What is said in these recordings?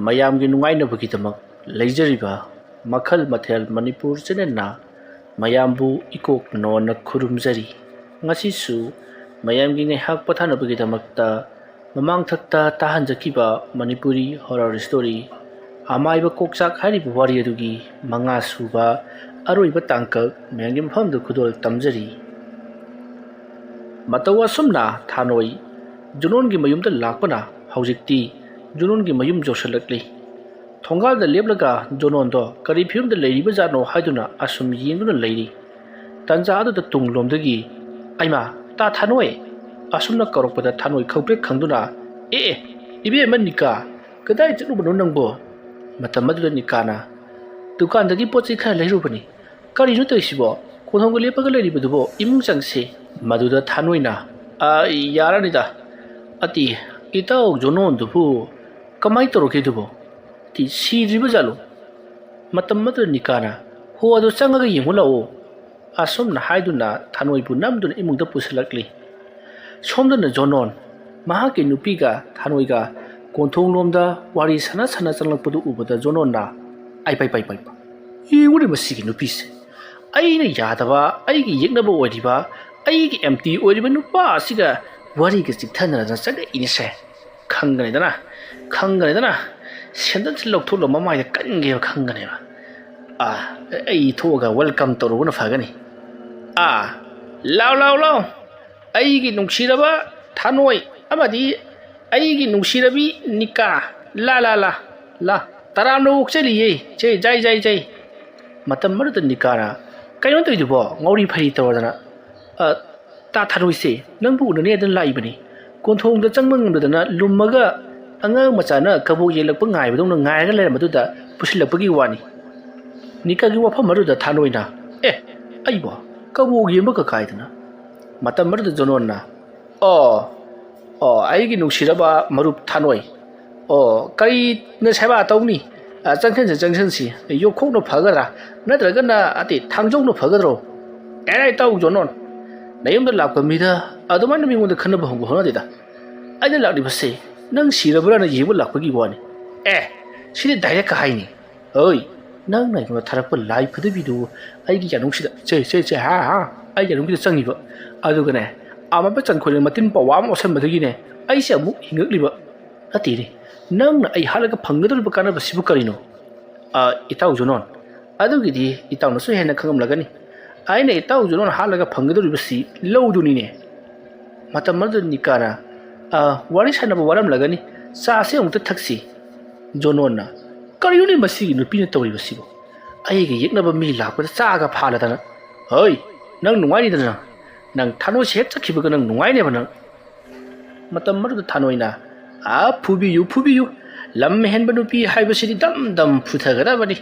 ꯃꯌꯥꯝꯒꯤ ꯅꯨꯡꯉꯥꯏꯅꯕꯒꯤꯗꯃꯛ ꯂꯩꯖꯔꯤꯕ ꯃꯈꯜ ꯃꯊꯦꯜ ꯃꯅꯤꯄꯨꯔ ꯆꯦꯅꯦꯜꯅ ꯃꯌꯥꯝꯕꯨ ꯏꯀꯣꯛ ꯅꯣꯟꯅ ꯈꯨꯔꯨꯝꯖꯔꯤ꯫ ꯉꯁꯤꯁꯨ ꯃꯌꯥꯝꯒꯤ ꯉꯥꯏꯍꯥꯛ ꯄꯣꯊꯥꯅꯕꯒꯤꯗꯃꯛꯇ ꯃꯃꯥꯡꯊꯛꯇ ꯇꯥꯍꯟꯖꯈꯤꯕ ꯃꯅꯤꯄꯨꯔꯤ ꯍꯣꯔꯔ ꯁ꯭ꯇꯣꯔꯤ ꯑꯃꯥꯏꯕ ꯀꯣꯛꯆꯥꯛ ꯍꯥꯏꯔꯤꯕ ꯋꯥꯔꯤ ꯑꯗꯨꯒꯤ 5ꯁꯨꯕ ꯑꯔꯣꯏꯕ ꯇꯥꯡꯀꯛ ꯃꯌꯥꯝꯒꯤ ꯃꯐꯝꯗ ꯈꯨꯗꯣꯜ ꯇꯝꯖꯔꯤ꯫ ꯃꯇꯧ ꯑꯁꯨꯝꯅ ꯊꯥꯅꯣꯏ ꯖꯣꯅꯣꯟꯒꯤ ꯃꯌꯨꯝꯗ ꯂꯥꯛꯄꯅ ꯍꯧꯖꯤꯛꯇꯤ ꯖꯣꯅꯣꯟꯒꯤ ꯃꯌꯨꯝ ꯌꯧꯁꯤꯜꯂꯛꯂꯤ꯫ ꯊꯣꯡꯒꯥꯜꯗ ꯂꯦꯞꯂꯒ ꯖꯣꯅꯣꯟꯗꯣ ꯀꯔꯤ ꯐꯤꯕꯝꯗ ꯂꯩꯔꯤꯕꯖꯥꯠꯅꯣ ꯍꯥꯏꯗꯨꯅ ꯑꯁꯨꯝ ꯌꯦꯡꯗꯨꯅ ꯂꯩꯔꯤ꯫ ꯇꯟꯖꯥ ꯑꯗꯨꯗ ꯇꯨꯡꯂꯣꯝꯗꯒꯤ "ꯑꯩꯃꯥ ꯇꯥ ꯊꯥꯅꯣꯏ" ꯑꯁꯨꯝꯅ ꯀꯧꯔꯛꯄꯗ ꯊꯥꯅꯣꯏ ꯈꯪꯄ꯭ꯔꯦꯛ ꯈꯪꯗꯨꯅ "ꯑꯦ ꯏꯕꯦꯝꯃ ꯅꯤꯀꯥ, ꯀꯗꯥꯏ ꯆꯠꯂꯨꯕꯅꯣ ꯅꯪꯕꯣ?" ꯃꯇꯝ ꯑꯗꯨꯗ ꯅꯤꯀꯥꯅ "ꯗꯨꯀꯥꯟꯗꯒꯤ ꯄꯣꯠꯆꯩ ꯈꯔ ꯂꯩꯔꯨꯕꯅꯤ꯫ ꯀꯔꯤꯅꯣ ꯇꯧꯔꯤꯁꯤꯕꯣ? ꯈꯣꯡꯊꯣꯡꯗ ꯂꯦꯞꯄꯒ ꯂꯩꯔꯤꯕꯗꯨꯕꯣ? ꯏꯃꯨꯡ ꯆꯪꯁꯤ." ꯃꯗꯨꯗ ꯊꯥꯅꯣꯏꯅ "ꯌꯥꯔꯅꯤꯗ ꯑꯇꯤ ꯏꯇꯥꯎ ꯖꯣꯅꯣꯟꯗꯨꯕꯨ ꯀꯃꯥꯏ ꯇꯧꯔꯒꯦꯗꯨꯕꯣ? ꯁꯤꯗ꯭ꯔꯤꯕ ꯖꯥꯠꯂꯣ?" ꯃꯇꯝ ꯑꯗꯨꯗ ꯅꯤꯀꯥꯅ "ꯍꯣ ꯑꯗꯨ ꯆꯪꯉꯒ ꯌꯦꯡꯉꯨ ꯂꯥꯛꯑꯣ" ꯑꯁꯨꯝꯅ ꯍꯥꯏꯗꯨꯅ ꯊꯥꯅꯣꯏꯕꯨ ꯅꯝꯗꯨꯅ ꯏꯃꯨꯡꯗ ꯄꯨꯁꯤꯜꯂꯛꯂꯤ꯫ ꯁꯣꯝꯗꯅ ꯖꯣꯅꯣꯟ ꯃꯍꯥꯛꯀꯤ ꯅꯨꯄꯤꯒ ꯊꯥꯅꯣꯏꯒ ꯀꯣꯟꯊꯣꯡꯂꯣꯝꯗ ꯋꯥꯔꯤ ꯁꯥꯟꯅ ꯆꯪꯂꯛꯄꯗꯨ ꯎꯕꯗ ꯖꯣꯅꯣꯟꯅ "ꯄꯥꯏ ꯌꯦꯡꯉꯨꯅꯦ ꯃꯁꯤꯒꯤ ꯅꯨꯄꯤꯁꯦ, ꯑꯩꯅ ꯌꯥꯗꯕ, ꯑꯩꯒꯤ ꯌꯦꯛꯅꯕ ꯑꯣꯏꯔꯤꯕ, ꯑꯩꯒꯤ ꯑꯦꯝꯇꯤ ꯑꯣꯏꯔꯤꯕ ꯅꯨꯄꯥ ꯑꯁꯤꯒ ꯋꯥꯔꯤꯒ ꯆꯤꯛꯊꯅꯗꯅ ꯆꯪꯉꯛꯏꯅꯦꯁꯦ. ꯈꯪꯒꯅꯤꯗꯅ ꯁꯦꯟꯗꯜꯁꯤ ꯂꯧꯊꯣꯛꯂꯒ ꯃꯃꯥꯏꯗ ꯀꯟꯒꯦꯕ ꯈꯪꯒꯅꯦꯕ. ꯑꯩ ꯊꯣꯛꯑꯒ ꯋꯦꯜꯀꯝ ꯇꯧꯔꯨꯕꯅ ꯐꯒꯅꯤ. ꯂꯥꯎ ꯑꯩꯒꯤ ꯅꯨꯡꯁꯤꯔꯕ ꯊꯥꯅꯣꯏ ꯑꯃꯗꯤ ꯑꯩꯒꯤ ꯅꯨꯡꯁꯤꯔꯕꯤ ꯅꯤꯀꯥ, ꯂꯥ ꯇꯔꯥꯝꯅ ꯑꯣꯛꯆꯔꯤꯌꯦ, ꯖꯥꯏ." ꯃꯇꯝ ꯑꯗꯨꯗ ꯅꯤꯀꯥꯅ "ꯀꯩꯅꯣ ꯇꯧꯔꯤꯗꯨꯕꯣ ꯉꯧꯔꯤ ꯐꯩ ꯇꯧꯔꯗꯅ? ꯇꯥ ꯊꯥꯅꯣꯏꯁꯦ ꯅꯪꯕꯨ ꯎꯅꯅꯦꯗꯅ ꯂꯥꯛꯏꯕꯅꯤ. ꯀꯣꯟꯊꯣꯡꯗ ꯆꯪꯕ ꯉꯝꯗꯗꯅ ꯂꯨꯝꯃꯒ ꯑꯉꯥꯡ ꯃꯆꯥꯅ ꯀꯕꯣꯛ ꯌꯦꯜꯂꯛꯄ ꯉꯥꯏꯕꯗꯧꯅ ꯉꯥꯏꯔꯒ ꯂꯩꯔꯝꯕꯗꯨꯗ ꯄꯨꯁꯤꯜꯂꯛꯄꯒꯤ ꯋꯥꯅꯤ." ꯅꯤꯀꯥꯒꯤ ꯋꯥꯐꯝ ꯑꯗꯨꯗ ꯊꯥꯅꯣꯏꯅ "ꯑꯩꯕꯣ ꯀꯕꯣꯛ ꯌꯦꯟꯕꯒ ꯀꯥꯏꯗꯅ?" ꯃꯇꯝ ꯑꯗꯨꯗ ꯖꯣꯅꯣꯟꯅ "ꯑꯩꯒꯤ ꯅꯨꯡꯁꯤꯔꯕ ꯃꯔꯨꯞ ꯊꯥꯅꯣꯏ, ꯀꯔꯤꯅ ꯁꯦꯕꯥ ꯇꯧꯅꯤ? ꯆꯪꯁꯟꯁꯤ. ꯌꯣꯠꯈꯣꯛꯅ ꯐꯒꯗ꯭ꯔꯥ ꯅꯠꯇ꯭ꯔꯒꯅ ꯊꯥꯡꯖꯧꯅ ꯐꯒꯗ꯭ꯔꯣ? ꯏꯇꯥꯎ ꯖꯣꯅꯣꯟ, ꯅꯌꯨꯝꯗ ꯂꯥꯛꯄ ꯃꯤꯗ ꯑꯗꯨꯃꯥꯏꯅ ꯃꯤꯉꯣꯟꯗ ꯈꯟꯅꯕ ꯍꯧꯅꯗꯦꯗ. ꯑꯩꯅ ꯂꯥꯛꯂꯤꯕꯁꯦ ꯅꯪ ꯁꯤꯔꯕ꯭ꯔꯥꯅ ꯌꯦꯡꯕ ꯂꯥꯛꯄꯒꯤ ꯋꯥꯅꯤ." ꯁꯤꯗꯤ ꯗꯥꯏꯔꯦꯛꯀ ꯍꯥꯏꯅꯤ. ꯅꯪꯅ ꯑꯩꯉꯣꯟꯗ ꯊꯥꯔꯛꯄ ꯂꯥꯏ ꯐꯗꯤꯕꯤꯗꯨ ꯑꯩꯒꯤ ꯌꯥꯅꯨꯡꯁꯤꯗ ꯑꯩ ꯌꯥꯅꯨꯡꯁꯤꯗ ꯆꯪꯉꯤꯕ. ꯑꯗꯨꯒꯅꯦ ꯑꯃꯥꯏꯕ ꯆꯟꯈꯣꯏꯅ ꯃꯇꯤꯟ ꯄꯋꯥ ꯑꯃ ꯑꯣꯠꯁꯟꯕꯗꯒꯤꯅꯦ ꯑꯩꯁꯦ ꯑꯃꯨꯛ ꯍꯤꯡꯉꯛꯂꯤꯕ. ꯅꯠꯇꯦꯅꯦ, ꯅꯪꯅ ꯑꯩ ꯍꯥꯠꯂꯒ ꯐꯪꯒꯗꯧꯔꯤꯕ ꯀꯥꯟꯅꯕꯁꯤꯕꯨ ꯀꯔꯤꯅꯣ? ꯏꯇꯥꯎ ꯖꯣꯅꯣꯟ, ꯑꯗꯨꯒꯤꯗꯤ ꯏꯇꯥꯎꯅꯁꯨ ꯍꯦꯟꯅ ꯈꯪꯉꯝꯂꯒꯅꯤ. ꯑꯩꯅ ꯏꯇꯥꯎ ꯖꯣꯅꯣꯟ ꯍꯥꯠꯂꯒ ꯐꯪꯒꯗꯧꯔꯤꯕꯁꯤ ꯂꯧꯗꯨꯅꯤꯅꯦ." ꯃꯇꯝ ꯑꯗꯨꯗ ꯅꯤꯀꯥꯅ "ꯋꯥꯔꯤ ꯁꯥꯟꯅꯕ ꯋꯥꯔꯝꯂꯒꯅꯤ, ꯆꯥꯁꯦ ꯑꯃꯨꯛꯇ ꯊꯛꯁꯤ." ꯖꯣꯅꯣꯟꯅ "ꯀꯔꯤꯅꯣꯅꯦ ꯃꯁꯤꯒꯤ ꯅꯨꯄꯤꯅ ꯇꯧꯔꯤꯕꯁꯤꯕꯨ? ꯑꯩꯒ ꯌꯦꯛꯅꯕ ꯃꯤ ꯂꯥꯛꯄꯗ ꯆꯥꯒ ꯐꯥꯜꯂꯗꯅ. ꯅꯪ ꯅꯨꯡꯉꯥꯏꯅꯤꯗꯅ. ꯅꯪ ꯊꯥꯅꯣꯏꯁꯦ ꯍꯦꯛ ꯆꯠꯈꯤꯕꯒ ꯅꯪ ꯅꯨꯡꯉꯥꯏꯅꯦꯕ ꯅꯪ." ꯃꯇꯝ ꯑꯗꯨꯗ ꯊꯥꯅꯣꯏꯅ "ꯐꯨꯕꯤꯌꯨ. ꯂꯝ ꯍꯦꯟꯕ ꯅꯨꯄꯤ ꯍꯥꯏꯕꯁꯤꯗꯤ ꯗꯝ ꯐꯨꯊꯒꯗꯕꯅꯤ.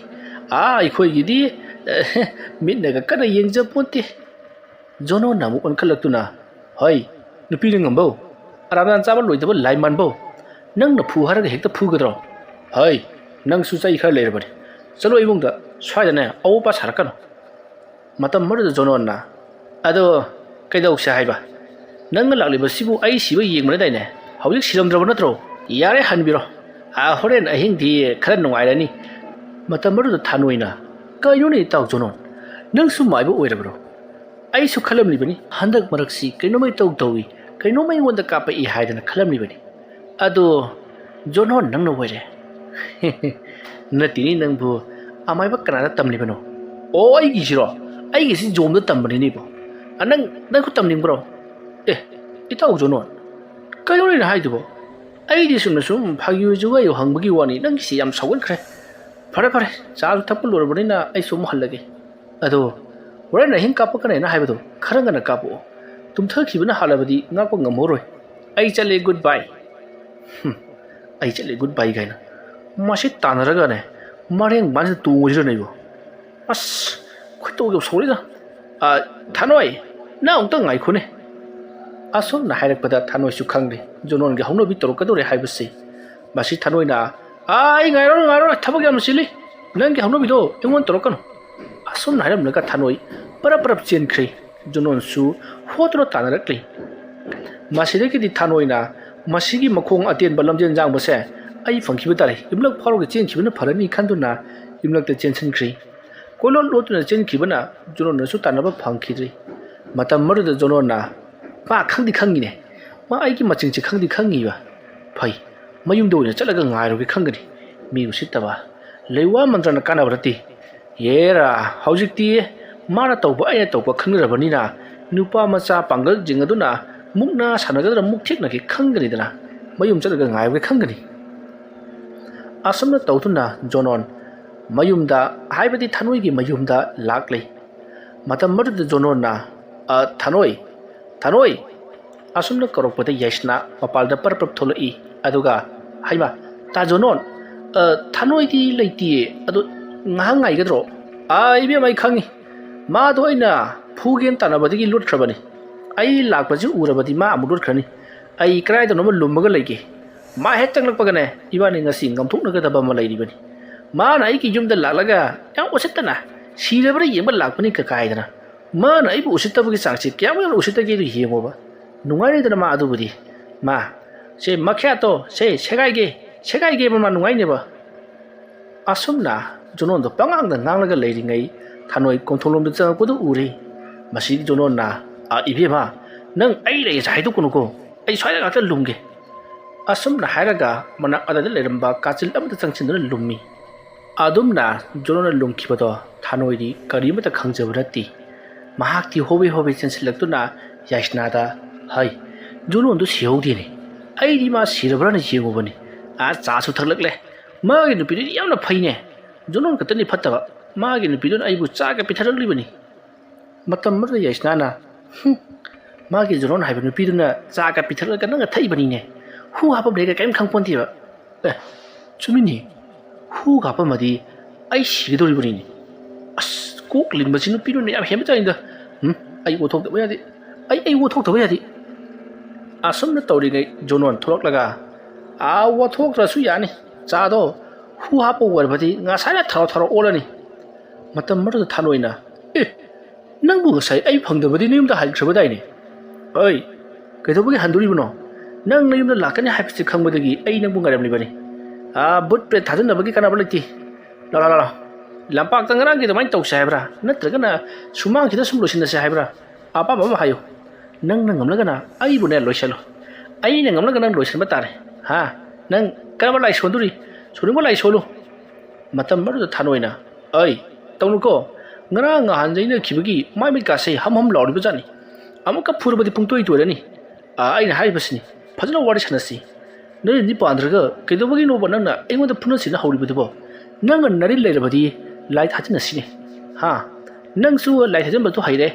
ꯑꯩꯈꯣꯏꯒꯤꯗꯤ ꯃꯤꯠꯅꯒ ꯀꯟꯅ ꯌꯦꯡꯖꯄꯣꯟꯇꯦ." ꯖꯣꯅꯣꯟꯅ ꯑꯃꯨꯛ ꯑꯣꯟꯈꯠꯂꯛꯇꯨꯅ "ꯅꯨꯄꯤꯅ ꯉꯝꯕꯧ, ꯑꯔꯥꯝꯅ ꯆꯥꯕ ꯂꯣꯏꯗꯕ ꯂꯥꯏ ꯃꯥꯟꯕꯧ, ꯅꯪꯅ ꯐꯨ ꯍꯥꯏꯔꯒ ꯍꯦꯛꯇ ꯐꯨꯒꯗ꯭ꯔꯣ? ꯅꯪꯁꯨ ꯆꯩ ꯈꯔ ꯂꯩꯔꯕꯅꯤ. ꯆꯠꯂꯣ ꯏꯃꯨꯡꯗ, ꯁ꯭ꯋꯥꯏꯗꯅꯦ ꯑꯋꯣꯠꯄ ꯁꯥꯔꯛꯀꯅꯨ." ꯃꯇꯝ ꯑꯗꯨꯗ ꯖꯣꯅꯣꯟꯅ "ꯑꯗꯣ ꯀꯩꯗꯧꯁꯦ ꯍꯥꯏꯕ? ꯅꯪꯅ ꯂꯥꯛꯂꯤꯕꯁꯤꯕꯨ ꯑꯩ ꯁꯤꯕ ꯌꯦꯡꯕꯅꯗꯥꯏꯅꯦ? ꯍꯧꯖꯤꯛ ꯁꯤꯔꯝꯗ꯭ꯔꯕ ꯅꯠꯇ꯭ರೋ? ꯌꯥꯔꯦ ꯍꯟꯕꯤꯔꯣ. ꯍꯣꯔꯦꯟ ꯑꯍꯤꯡꯗꯤ ꯈꯔ ꯅꯨꯡꯉꯥꯏꯔꯅꯤ." ꯃꯇꯝ ꯑꯗꯨꯗ ꯊꯥꯅꯣꯏꯅ "ꯀꯩꯅꯣꯅꯦ ꯏꯇꯥꯎ ꯖꯣꯅꯣꯟ, ꯅꯪꯁꯨ ꯃꯥꯏꯕ ꯑꯣꯏꯔꯕ꯭ꯔꯣ? ꯑꯩꯁꯨ ꯈꯜꯂꯝꯂꯤꯕꯅꯤ ꯍꯟꯗꯛ ꯃꯔꯛꯁꯤ ꯀꯩꯅꯣꯃ ꯇꯧꯏ, ꯀꯩꯅꯣꯃ ꯑꯩꯉꯣꯟꯗ ꯀꯥꯞꯄꯛꯏ ꯍꯥꯏꯗꯅ ꯈꯜꯂꯝꯂꯤꯕꯅꯤ. ꯑꯗꯣ ꯖꯣꯅꯣꯟ ꯅꯪꯅ ꯑꯣꯏꯔꯦ." "ꯅꯠꯇꯦꯅꯦ ꯅꯪꯕꯨ ꯑꯃꯥꯏꯕ ꯀꯅꯥꯗ ꯇꯝꯂꯤꯕꯅꯣ?" ꯑꯩꯒꯤꯁꯤ ꯖꯣꯝꯗ ꯇꯝꯕꯅꯤꯅꯦ ꯏꯕꯣ. ꯅꯪꯁꯨ ꯇꯝꯅꯤꯡꯕ꯭ꯔꯣ? ꯏꯇꯥꯎ ꯖꯣꯅꯣꯟ, ꯀꯩꯅꯣꯅꯦ ꯍꯥꯏꯗꯨꯕꯣ? ꯑꯩꯗꯤ ꯁꯨꯝ ꯐꯥꯒꯤ ꯖꯨꯒꯥꯏ ꯍꯪꯕꯒꯤ ꯋꯥꯅꯤ. ꯅꯪꯒꯤꯁꯤ ꯌꯥꯝ ꯁꯥꯎꯒꯟꯈ꯭ꯔꯦ. ꯐꯔꯦ, ꯆꯥꯁꯨ ꯊꯛꯄ ꯂꯣꯏꯔꯕꯅꯤꯅ ꯑꯩꯁꯨ ꯑꯃꯨꯛ ꯍꯜꯂꯒꯦ. ꯑꯗꯣ ꯍꯣꯔꯦꯟ ꯑꯍꯤꯡ ꯀꯥꯞꯄꯛꯀꯅꯦꯅ ꯍꯥꯏꯕꯗꯣ ꯈꯔ ꯉꯟꯅ ꯀꯥꯞꯄꯛꯑꯣ. ꯇꯨꯝꯊꯈꯤꯕꯅ ꯍꯥꯜꯂꯕꯗꯤ ꯉꯥꯛꯄ ꯉꯝꯍꯧꯔꯣꯏ. ꯑꯩ ꯆꯠꯂꯦ, ꯒꯨꯗ ꯕꯥꯏ." ꯑꯩ ꯆꯠꯂꯦ ꯒꯨꯗ ꯕꯥꯏ ꯀꯥꯏꯅ. ꯃꯁꯤ ꯇꯥꯟꯅꯔꯒꯅꯦ ꯃꯔꯦꯡ ꯕꯥꯟꯁꯤꯗ ꯇꯣꯡꯉꯁꯤꯔꯅꯦ ꯑꯩꯕꯣ. ꯈꯣꯏꯇꯧ ꯌꯥꯝ ꯁꯧꯔꯤꯗ. "ꯊꯥꯅꯣꯏ, ꯅꯪ ꯑꯃꯨꯛꯇ ꯉꯥꯏꯈꯣꯅꯦ." ꯑꯁꯨꯝꯅ ꯍꯥꯏꯔꯛꯄꯗ ꯊꯥꯅꯣꯏꯁꯨ ꯈꯪꯂꯦ ꯖꯣꯅꯣꯟꯒꯤ ꯍꯧꯅꯕꯤ ꯇꯧꯔꯛꯀꯗꯧꯔꯦ ꯍꯥꯏꯕꯁꯤ. ꯃꯁꯤ ꯊꯥꯅꯣꯏꯅ "ꯑꯩ ꯉꯥꯏꯔꯣꯏ, ꯊꯕꯛ ꯌꯥꯝ ꯆꯤꯜꯂꯤ. ꯅꯪꯒꯤ ꯍꯧꯅꯕꯤꯗꯣ ꯑꯩꯉꯣꯟꯗ ꯇꯧꯔꯛꯀꯅꯨ." ꯑꯁꯨꯝꯅ ꯍꯥꯏꯔꯝꯂꯒ ꯊꯥꯅꯣꯏ ꯄꯔꯞ ꯆꯦꯟꯈ꯭ꯔꯦ. ꯖꯣꯅꯣꯟꯁꯨ ꯍꯣꯠꯇꯨꯅ ꯇꯥꯟꯅꯔꯛꯂꯤ. ꯃꯁꯤꯗꯒꯤꯗꯤ ꯊꯥꯅꯣꯏꯅ ꯃꯁꯤꯒꯤ ꯃꯈꯣꯡ ꯑꯇꯦꯟꯕ ꯂꯝꯖꯦꯟ ꯌꯥꯡꯕꯁꯦ ai fangkiba tare imlak pharo chen khibana pharani khanduna imlak te chen khri kolon lotuna chen khibana jonon na su tanaba phangkhidri matam mar da jonon na pa khangdi khangine ma ai ki maching chi khangdi khangi ba phai mayum do ne chalaga ngairo ki khangani mi usitaba leiwa mandrana kana brati yera haujikti mara tawba ai tawba khangrabani na nupa macha pangal jingaduna mukna sanagadra mukthik na ki khangani dana mayum chalaga ngairo ki khangani asamna tawtuna jonon mayumda haibadi thanoi gi mayumda laklei matam mar da jonon na thanoi asumna korokpata yashna mapalda parprap tholoi aduga haima ta jonon thanoi di leiti adu ngangai gadro ai be mai khangi ma doina phugen tanabadi gi lut khrabani ai lakpaji urabadi ma amudut khrani ai krai da no lumbaga leike ma het tanglakpagane ibani ngasi ngamthukna ga daba ma leiribani ma na ai ki jumda lalaga yang usitana sirebra yemba lakpani ka kaidana ma na ai bu usittabagi sangchi kyam yan usittage ri yemoba nungai dana ma adubudi ma se makhya to se segai ge ma nungai ne ba asumna jonon do pangang da nganglaga leiringai thanoi kontholom da chang ko du uri masi jonon na a ibe ma nang ai rei sai du kuno ko ai swai ga ta lumge asumna hairaga mana adada leramba kachil amta changchin lummi adumna jonon lumkhibato thanoi ri karimata khangjabrati mahakti hobe chensilaktuna yashnada hai jonon du siaudi ne ai ri ma sirabrana jengobani a cha su thaklakle magi nupi ri yamna phaine jonon katani phattaba magi nupi don ai bu cha ga pitharalibani matam mar yashnana magi jonon haiba nupi duna cha ga pitharalga nanga thaibani ne hu hapa brega kaim khangponti ba chumini hu gapa madi ai sigidoribani ne as kok limba sinu piru ne am hemta inda ai wo thok da yadi ai wo thok da yadi asumna tawri ngai jonon tholok laga a wo thok ra su yani cha do hu hapa war badi nga sai na tharo olani matam mar da thanoina nang bu sai ai phangda badi nim da hal khaba dai ne oi kai do bu handuri buno nang nim da lakani haipsi khangbadagi ai nang bu ngaram libani a but pre thadun da bagi kana balati la lampak tangrang ki tamai tau saibra natragana sumang kita sum losin saibra apa mama hayo nang ngamla na ai bu ne loisalo ai ne ngamla nang loisin batare ha nang kana lai sonduri suri lai solo matam mar da thanoina ai tawnu ko ngara nga hanjaina khibagi mai mi ka sei ham lawri bajani amuka furbadi pungtoi toirani ai na haibasni fajna wari sanasi nari ni pandraga kedobagi no banana engoda phuna sina hawribadibo nang nari leirabadi lai thajina sine ha nang su lai thajin batu haire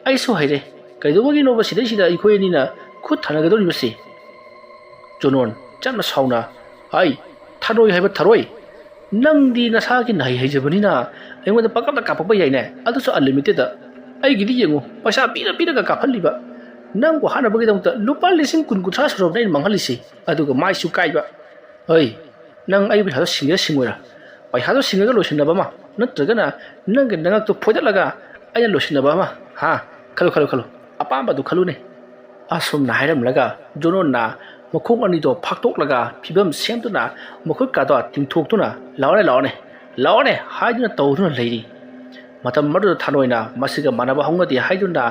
ai su haire kedobagi no basida sida ikoi ni na khut thanagadori basi jonon chamna sauna ai tharoi haiba tharoi nang di na sa ki nai haijabani na engoda pakata kapapa yaine adu so unlimited da ai gidi yengo paisa pira ga kaphalliba nang ko hana bagi dangta lupa lising kun kutra sorob nai manghalisi adu ga mai su kaiba oi nang ai bi hado singera pai hado singa losinna ba ma natraga na nang ga nangak to phojalaga ai losinna ba ma ha khalo apamba du khalu ne asum na hairam laga jonon na mokhong ani do phaktok laga phibam semtuna mokhok ka do tingthok tuna lawane haiduna tawduna leiri matam madu thanoina masiga manaba honga di haiduna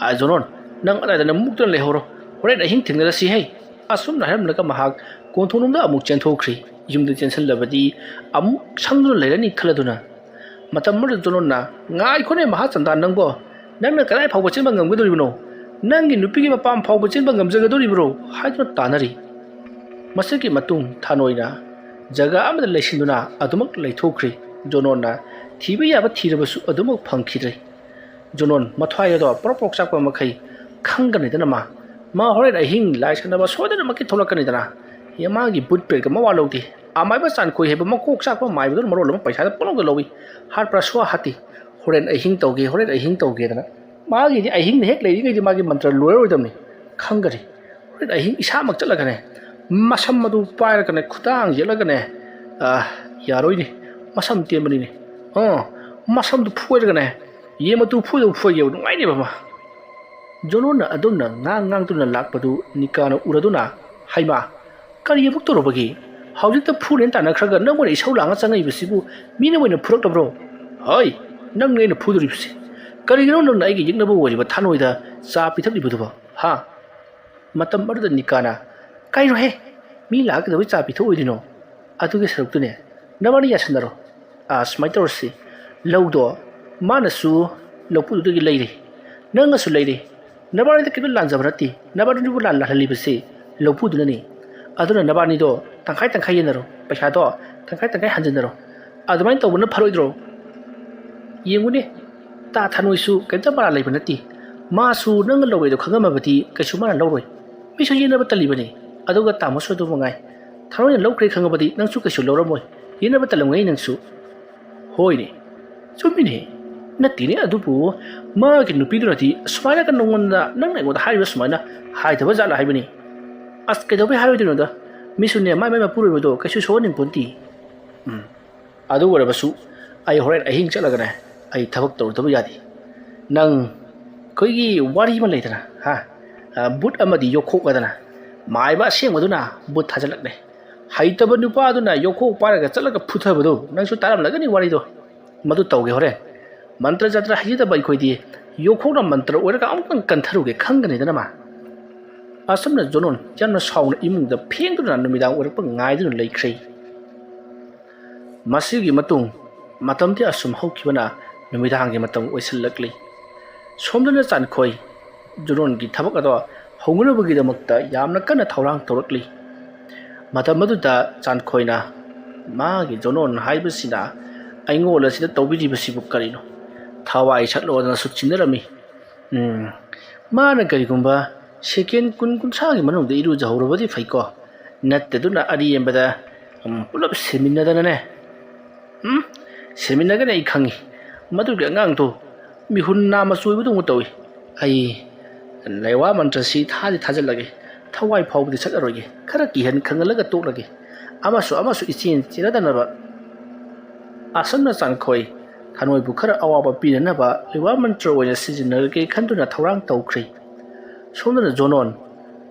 a jonon nang ada da muktan lehoro hore da hing thingna si hei asum na hairam laga mahak konthonum da amuk chenthokri yumda chensan labadi amuk sangduna leirani khaladuna matam madu jonon na ngai khone maha chanda nangbo nangna kalai phawba chenba ngamgadoribno nangi nupigi mapam phawba chenba ngamjagadoribro haiduna tanari masaki matung thanoina jaga amada leisinduna adumak leithokri jonon na thiba yaba thirabasu adumak phangkhidre jonon mathwaya do propok chakpa makhai khangani dana ma hore da hing lai sanaba sodana makki tholakani dana yamagi but pe ga mawa lodi amai ba san koi heba makok chakpa mai ba maro lama paisa da polong da lowi har praswa hati horen ahing tawge dana magi di ahing ne hek lei gi magi mantra loyoi damni khangari horen ahing isa mak chalaga ne masam madu paira kane khutang yelaga ne yaroi ni masam temani ne masam du phuira ne yema tu phu yo ngai ne ba ma jonon na adonna ngang tu na lakpadu nikana uraduna haima kari buk to robagi ꯍꯧꯖꯤꯛꯇ ꯐꯨꯔꯦꯅ ꯇꯥꯟꯅꯈ꯭ꯔꯒ ꯅꯪ ꯑꯣꯏꯅ ꯏꯁꯧ ꯂꯥꯡꯉ ꯆꯪꯉꯛꯏꯕꯁꯤꯕꯨ ꯃꯤꯅ ꯑꯣꯏꯅ ꯐꯨꯔꯛꯇꯕ꯭ꯔꯣ ꯍꯣꯏ ꯅꯪꯅ ꯑꯩꯅ ꯐꯨꯗꯣꯔꯤꯕꯁꯦ ꯀꯔꯤꯒꯤꯅꯣ ꯅꯪꯅ ꯑꯩꯒꯤ ꯌꯦꯛꯅꯕ ꯑꯣꯏꯔꯤꯕ ꯊꯥꯅꯣꯏꯗ ꯆꯥ ꯄꯤꯊꯛꯂꯤꯕꯗꯨꯕꯣ ꯍꯥ ꯃꯇꯝ ꯑꯗꯨꯗ ꯅꯤꯀꯥꯅ ꯀꯩꯅꯣꯍꯦ ꯃꯤ ꯂꯥꯛꯀꯗꯕꯩ ꯆꯥ ꯄꯤꯊꯛꯑꯣꯏꯗꯣꯏꯅꯣ ꯑꯗꯨꯒꯤ ꯁꯔꯨꯛꯇꯨꯅꯦ ꯅꯕꯥꯅꯤ ꯌꯥꯁꯟꯅꯔꯣ ꯁꯨꯃꯥꯏꯅ ꯇꯧꯔꯁꯤ ꯂꯧꯗꯣ ꯃꯥꯅꯁꯨ ꯂꯧꯄꯨꯗꯨꯗꯒꯤ ꯂꯩꯔꯤ ꯅꯪꯅꯁꯨ ꯂꯩꯔꯤ ꯅꯕꯥꯅꯤꯗ ꯀꯩꯝꯇ ꯂꯥꯟꯖꯕ ꯅꯠꯇꯦ ꯅꯕꯥꯅꯤꯕꯨ ꯂꯥꯜꯍꯜꯂꯤꯕꯁꯤ ꯂꯧꯄꯨꯗꯨꯅꯅꯤ ꯑꯗꯨꯅ ꯅꯕꯥꯅꯤꯗꯣ ꯇꯪꯈꯥꯏ ꯇꯪꯈꯥꯏ ꯌꯦꯟꯅꯔꯣ ꯄꯩꯁꯥꯗꯣ ꯇꯪꯈꯥꯏ ꯇꯪꯈꯥꯏ ꯍꯟꯖꯤꯟꯅꯔꯣ ꯑꯗꯨꯃꯥꯏꯅ ꯇꯧꯕꯅ ꯐꯔꯣꯏꯗ꯭ꯔꯣ ꯌꯦꯡꯉꯨꯅꯦ ꯇꯥ ꯊꯥꯅꯣꯏꯁꯨ ꯀꯩꯝꯇ ꯃꯔꯥ ꯂꯩꯕ ꯅꯠꯇꯦ ꯃꯥꯁꯨ ꯅꯪꯅ ꯂꯧꯋꯦꯗꯣ ꯈꯪꯉꯝꯃꯕꯗꯤ ꯀꯩꯁꯨ ꯃꯥꯅ ꯂꯧꯔꯣꯏ ꯃꯤꯁꯨ ꯌꯦꯟꯅꯕ ꯇꯜꯂꯤꯕꯅꯤ ꯑꯗꯨꯒ ꯇꯥꯃꯣꯁꯨ ꯑꯗꯨ ꯃꯉꯥꯏ ꯊꯥꯅꯣꯏꯅ ꯂꯧꯈ꯭ꯔꯦ ꯈꯪꯉꯕꯗꯤ ꯅꯪꯁꯨ ꯀꯩꯁꯨ ꯂꯧꯔꯝꯃꯣꯏ ꯌꯦꯟꯅꯕ ꯇꯜꯂꯝꯒꯅꯤ ꯅꯪꯁꯨ ꯍꯣꯏꯅꯦ ꯆꯨꯝꯃꯤꯅꯦ ꯅꯠꯇꯦꯅꯦ ꯑꯗꯨꯕꯨ ꯃꯥꯒꯤ ꯅꯨꯄꯤꯗꯨꯅꯗꯤ ꯑꯁꯨꯃꯥꯏꯅꯒ ꯅꯪꯉꯣꯟꯗ ꯅꯪꯅ ꯑꯩꯉꯣꯟꯗ ꯍꯥꯏꯔꯤꯕ ꯁꯨꯃꯥꯏꯅ ꯍꯥꯏꯗꯕ ꯖꯥꯠꯂ ꯍꯥꯏꯕꯅꯤ ꯑꯁ ꯀꯩꯗꯧꯕꯩ ꯍꯥꯏꯔꯣꯏꯗꯣꯏꯅꯣꯗ ꯃꯤꯁꯨꯅꯦ ꯃꯥꯏ ꯃꯄꯨꯔꯣꯏꯕꯗꯣ ꯀꯩꯁꯨ ꯁꯣꯛꯍꯟꯅꯤꯡꯄꯣꯟꯇꯦ ꯑꯗꯨ ꯑꯣꯏꯔꯕꯁꯨ ꯑꯩ ꯍꯣꯔꯦꯟ ꯑꯍꯤꯡ ꯆꯠꯂꯒꯅꯦ ꯑꯩ ꯊꯕꯛ ꯇꯧꯗꯕ ꯌꯥꯗꯦ ꯅꯪ ꯑꯩꯈꯣꯏꯒꯤ ꯋꯥꯔꯤ ꯑꯃ ꯂꯩꯗꯅ ꯕꯨꯠ ꯑꯃꯗꯤ ꯌꯣꯛꯈꯣꯛꯑꯗꯅ ꯃꯥꯏꯕ ꯑꯁꯦꯡꯕꯗꯨꯅ ꯕꯨꯠ ꯊꯥꯖꯤꯜꯂꯛꯂꯦ ꯍꯩꯇꯕ ꯅꯨꯄꯥꯗꯨꯅ ꯌꯣꯛꯈꯣꯛ ꯄꯥꯏꯔꯒ ꯆꯠꯂꯒ ꯐꯨꯊꯕꯗꯣ ꯅꯪꯁꯨ ꯇꯥꯔꯝꯂꯒꯅꯤ ꯋꯥꯔꯤꯗꯣ ꯃꯗꯨ ꯇꯧꯒꯦ ꯍꯣꯔꯦꯟ ꯃꯟꯇ꯭ꯔ ꯖꯟꯇ꯭ꯔ ꯍꯩꯖꯗꯕ ꯑꯩꯈꯣꯏꯗꯤ ꯌꯣꯛꯈꯣꯛꯅ ꯃꯟꯇ꯭ꯔ ꯑꯣꯏꯔꯒ ꯑꯃꯨꯛꯇꯪ ꯀꯟꯊꯔꯨꯒꯦ ꯈꯪꯒꯅꯤꯗꯅ ꯃꯥ ꯑꯁꯨꯝꯅ ꯖꯣꯅꯣꯟ ꯌꯥꯝꯅ ꯁꯥꯎꯅ ꯏꯃꯨꯡꯗ ꯐꯦꯡꯗꯨꯅ ꯅꯨꯃꯤꯗꯥꯡ ꯑꯣꯏꯔꯛꯄ ꯉꯥꯏꯗꯨꯅ ꯂꯩꯈ꯭ꯔꯦ ꯃꯁꯤꯒꯤ ꯃꯇꯨꯡ ꯃꯇꯝꯗꯤ ꯑꯁꯨꯝ ꯍꯧꯈꯤꯕꯅ ꯅꯨꯃꯤꯗꯥꯡꯒꯤ ꯃꯇꯝ ꯑꯣꯏꯁꯤꯜꯂꯛꯂꯤ ꯁꯣꯝꯗꯅ ꯆꯥꯟꯈꯣꯏ ꯖꯣꯅꯣꯟꯒꯤ ꯊꯕꯛ ꯑꯗꯣ ꯍꯧꯅꯅꯕꯒꯤꯗꯃꯛꯇ ꯌꯥꯝꯅ ꯀꯟꯅ ꯊꯧꯔꯥꯡ ꯇꯧꯔꯛꯂꯤ ꯃꯇꯝ ꯑꯗꯨꯗ ꯆꯥꯟꯈꯣꯏꯅ ꯃꯥꯒꯤ ꯖꯣꯅꯣꯟ ꯍꯥꯏꯕꯁꯤꯅ ꯑꯩꯉꯣꯟ ꯑꯁꯤꯗ ꯇꯧꯕꯤꯔꯤꯕꯁꯤꯕꯨ ꯀꯔꯤꯅꯣ ꯊꯋꯥꯏ ꯁꯠꯂꯣꯗꯅꯁꯨ ꯆꯤꯡꯅꯔꯝꯃꯤ ꯃꯥꯅ ꯀꯔꯤꯒꯨꯝꯕ ꯁꯦꯀꯦꯟ 20-30ꯒꯤ ꯃꯅꯨꯡꯗ ꯏꯔꯨꯖꯍꯧꯔꯕꯗꯤ ꯐꯩꯀꯣ ꯅꯠꯇꯗꯨꯅ ꯑꯔꯦꯝꯕꯗ ꯄꯨꯂꯞ ꯁꯦꯝꯃꯤꯟꯅꯗꯅꯅꯦ ꯁꯦꯝꯃꯤꯟꯅꯒꯅꯤ ꯑꯩ ꯈꯪꯉꯤ ꯃꯗꯨꯒꯤ ꯑꯉꯥꯡꯗꯣ ꯃꯤꯍꯨꯟ ꯅꯥꯝꯃ ꯆꯣꯏꯕꯗꯧꯅ ꯇꯧꯏ ꯑꯩ ꯂꯩꯋꯥ ꯃꯟꯇ꯭ꯔꯁꯤ ꯊꯥꯖꯤꯜꯂꯒꯦ ꯊꯋꯥꯏ ꯐꯥꯎꯕꯗꯤ ꯆꯠꯂꯔꯣꯏꯒꯦ ꯈꯔ ꯀꯤꯍꯟ ꯈꯪꯍꯜꯂꯒ ꯇꯣꯛꯂꯒꯦ ꯑꯃꯁꯨ ꯏꯆꯦꯟ ꯆꯦꯟꯅꯗꯅꯕ ꯑꯁꯨꯝꯅ ꯆꯥꯟꯈꯣꯏ ꯊꯥꯅꯣꯏꯕꯨ ꯈꯔ ꯑꯋꯥꯕ ꯄꯤꯅꯅꯕ ꯂꯩꯋꯥ ꯃꯟꯇ꯭ꯔ ꯑꯣꯏꯅ ꯁꯤꯖꯤꯟꯅꯔꯒꯦ ꯈꯟꯗꯨꯅ ꯊꯧꯔꯥꯡ ꯇꯧꯈ꯭ꯔꯦ ꯁꯣꯝꯗꯅ ꯖꯣꯅꯣꯟ